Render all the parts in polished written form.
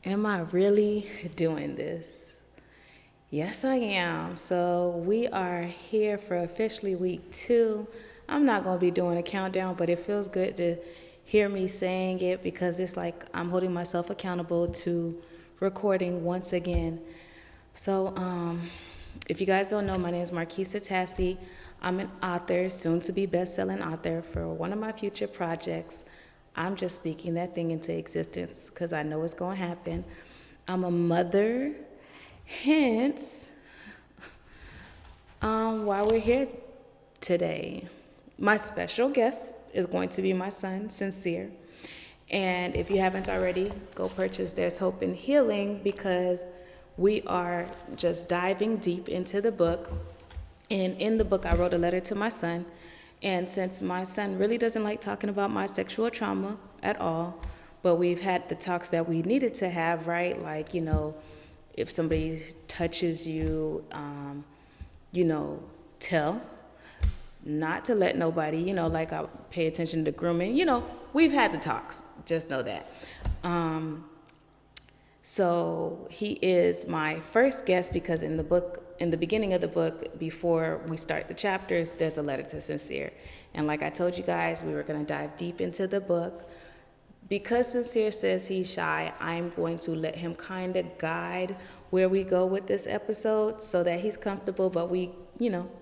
Am I really doing this? Yes, I am. So we are here for officially week 2. I'm not going to be doing a countdown, but it feels good to hear me saying it because it's like I'm holding myself accountable to recording once again. So, if you guys don't know, my name is Markeisa Tassy. I'm an author, soon to be best-selling author for one of my future projects. I'm just speaking that thing into existence because I know it's going to happen. I'm a mother, hence why we're here today. My special guest is going to be my son, Sincere. And if you haven't already, go purchase There's Hope in Healing because we are just diving deep into the book. And in the book, I wrote a letter to my son. And since my son really doesn't like talking about my sexual trauma at all, but we've had the talks that we needed to have, right? Like, if somebody touches you, tell, not to let nobody, like I pay attention to grooming. We've had the talks, just know that. So he is my first guest because in the beginning of the book, before we start the chapters, there's a letter to Sincere. And like I told you guys, we were going to dive deep into the book. Because Sincere says he's shy, I'm going to let him kind of guide where we go with this episode so that he's comfortable, but we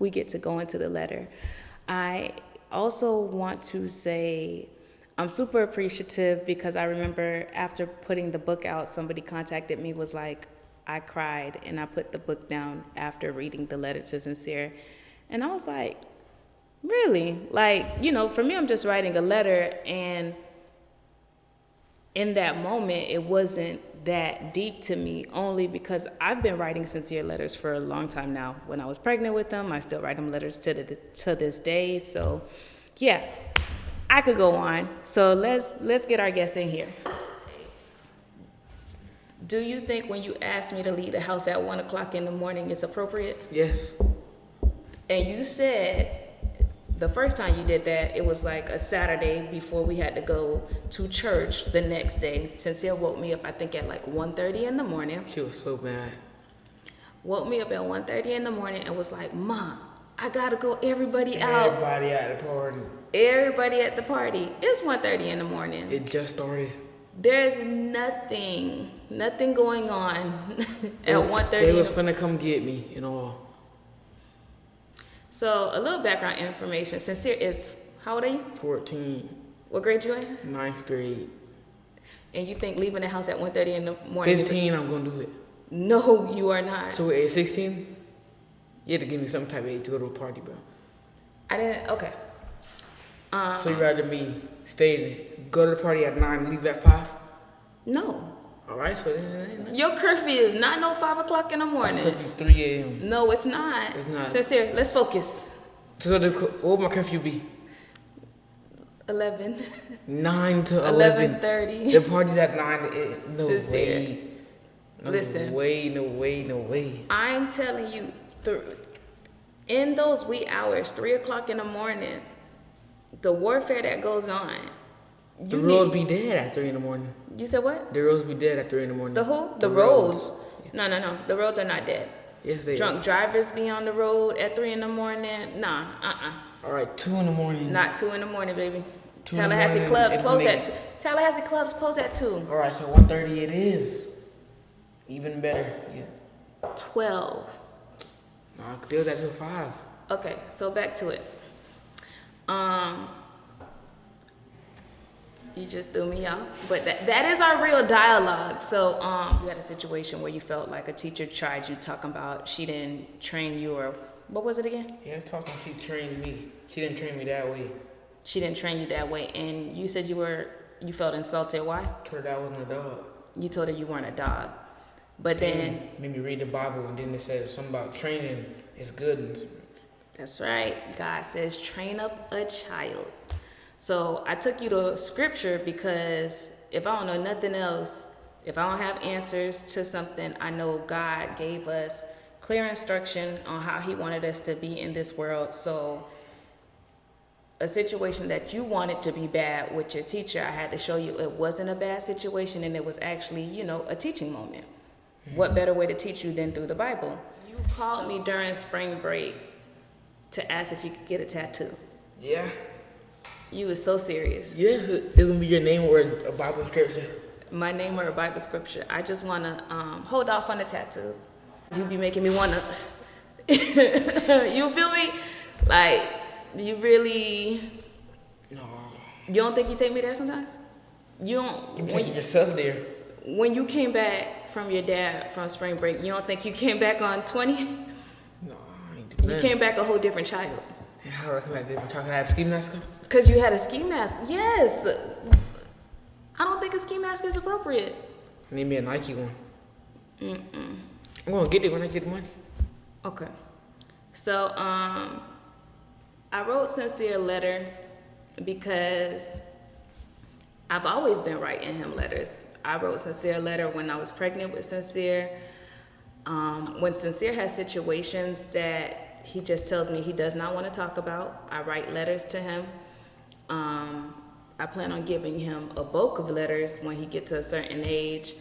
get to go into the letter. I also want to say I'm super appreciative because I remember after putting the book out, somebody contacted me, was like, I cried and I put the book down after reading the letter to Sincere. And I was like, really? Like, for me, I'm just writing a letter, and in that moment, it wasn't that deep to me, only because I've been writing Sincere letters for a long time now. When I was pregnant with them, I still write them letters to this day. So, yeah, I could go on. So let's get our guests in here. Do you think when you asked me to leave the house at 1 o'clock in the morning, it's appropriate? Yes. And you said the first time you did that, it was like a Saturday before we had to go to church the next day. Sincere woke me up, I think, at like 1:30 in the morning. She was so mad. Woke me up at 1:30 in the morning and was like, Mom, I gotta go. Everybody out. Everybody at the party. Everybody at the party. It's 1:30 in the morning. It just started. There's nothing going on at 1:30. They was finna come get me, So a little background information. Sincere is, how old are you? 14. What grade you in? 9th grade. And you think leaving the house at 1:30 in the morning? 15, I'm gonna do it. No, you are not. So at 16, you had to give me some type of age to go to a party, bro. I didn't. Okay. So you rather me go to the party at 9, leave at 5? No. All right, so then. Your curfew is not 5 o'clock in the morning. Curfew 3 a.m. No, it's not. It's not. Sincere, let's focus. So what would my curfew be? 11. 9 to 11. 11:30. The party's at 9. No Sincere. way. No Listen. No way. I'm telling you, in those wee hours, 3 o'clock in the morning, the warfare that goes on. The roads be dead at 3 in the morning. You said what? The roads be dead at 3 in the morning. The who? The roads. No. The roads are not dead. Yes, they Drunk drivers be on the road at 3 in the morning. Nah, All right, 2 in the morning. Not 2 in the morning, baby. 2 in the Tallahassee morning, clubs if close they- at 2. Tallahassee clubs close at 2. All right, so 1:30 it is. Even better. Yeah. 12. No, I could deal with that till 5. Okay, so back to it. You just threw me off, but that is our real dialogue. So you had a situation where you felt like a teacher tried you, talking about she didn't train you, or what was it again? Yeah, talking. She trained me. She didn't train me that way. She didn't train you that way, and you said you felt insulted. Why? Told her that I wasn't a dog. You told her you weren't a dog, but then made me read the Bible, and then it said something about training is good. That's right. God says train up a child. So I took you to scripture because if I don't know nothing else, if I don't have answers to something, I know God gave us clear instruction on how he wanted us to be in this world. So a situation that you wanted to be bad with your teacher, I had to show you it wasn't a bad situation and it was actually, a teaching moment. What better way to teach you than through the Bible? You called me during spring break to ask if you could get a tattoo. Yeah. You was so serious. Yes, it's gonna be your name or a Bible scripture. My name or a Bible scripture. I just wanna hold off on the tattoos. You be making me wanna. You feel me? Like you really. No. You don't think you take me there sometimes? You don't. You take yourself there. When you came back from your dad from spring break, you don't think you came back on 20? No, I ain't doing You came back a whole different child. And how do I come back different child? Can I have a ski mask on? Because you had a ski mask. Yes. I don't think a ski mask is appropriate. I need me a Nike one. I'm gonna get it when I get the money. Okay. So, I wrote Sincere a letter because I've always been writing him letters. I wrote Sincere a letter when I was pregnant with Sincere. When Sincere has situations that he just tells me he does not want to talk about, I write letters to him. I plan on giving him a bulk of letters when he gets to a certain age,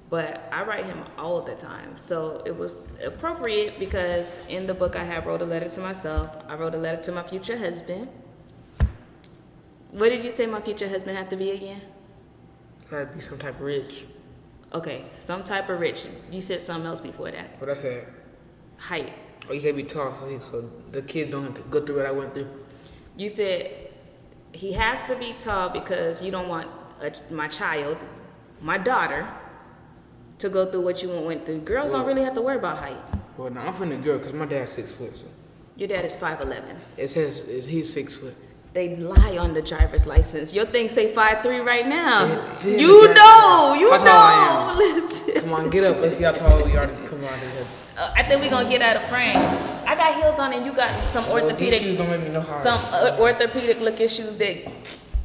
but I write him all the time. So it was appropriate because in the book I wrote a letter to myself. I wrote a letter to my future husband. What did you say my future husband had to be again? Gotta be some type of rich. Okay, some type of rich. You said something else before that. What I said? Height. Oh, you gotta be tall so the kids don't have to go through what I went through. You said he has to be tall because you don't want my child, my daughter, to go through what you went through. Girls don't really have to worry about height. Well, now I'm from the girl because my dad's 6 foot. So. Your dad is 5'11". It says he's 6 foot. They lie on the driver's license. Your thing say 5'3" right now. You know. How tall I am. Listen. Come on, get up. Let's see how tall you are. Come on. I think we're gonna get out of frame. I got heels on and you got some orthopedic. These shoes don't make me know how. Some orthopedic looking shoes that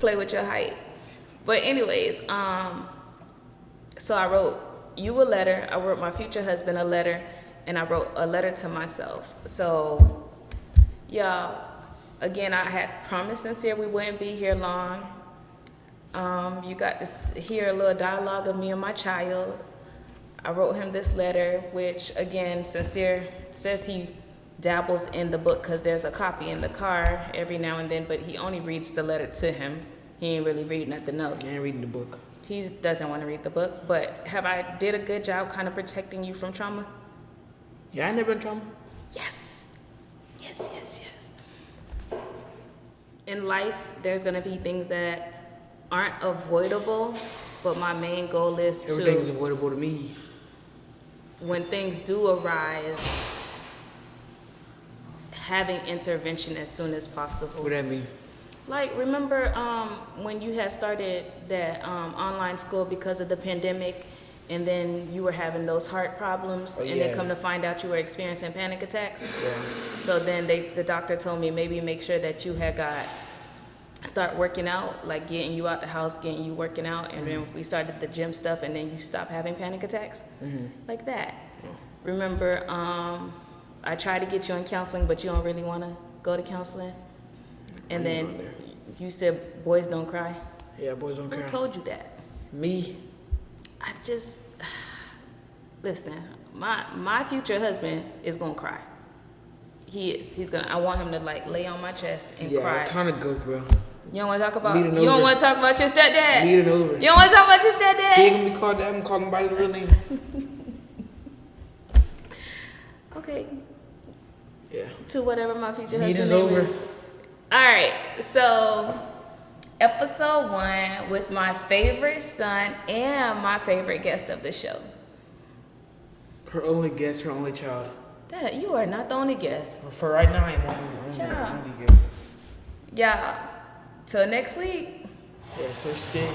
play with your height. But anyways, so I wrote you a letter. I wrote my future husband a letter, and I wrote a letter to myself. So, y'all, again, I had promised Sincere we wouldn't be here long. You got to hear a little dialogue of me and my child. I wrote him this letter, which, again, Sincere says he dabbles in the book because there's a copy in the car every now and then, but he only reads the letter to him. He ain't really reading nothing else. He ain't reading the book. He doesn't want to read the book, but have I did a good job kind of protecting you from trauma? Yeah, I never been trauma. Yes. In life, there's going to be things that aren't avoidable, but my main goal is Everything is avoidable to me. When things do arise, having intervention as soon as possible. What that mean? Like, remember when you had started that online school because of the pandemic, and then you were having those heart problems, and then come to find out you were experiencing panic attacks? Yeah. So then the doctor told me maybe make sure that you had start working out, like getting you out the house, getting you working out, and then we started the gym stuff, and then you stopped having panic attacks, like that. Remember, I tried to get you in counseling, but you don't really want to go to counseling, and then you said boys don't cry. Yeah, boys don't cry. Who told you that? Me. I just listen. My future husband is gonna cry. He is. He's gonna. I want him to like lay on my chest and cry. Yeah, time to go, bro. You don't want to talk about. You don't want to talk about your stepdad. Meet it over. You don't want to talk about your stepdad. She ain't gonna be called that. I'm calling by the real name. Okay. Yeah. To whatever my future Meeting's husband over. is. All right. So, episode 1 with my favorite son and my favorite guest of the show. Her only guest, her only child. Dad, you are not the only guest. For right now, I'm Child. only guest. Yeah. Till next week. Yeah, so stay.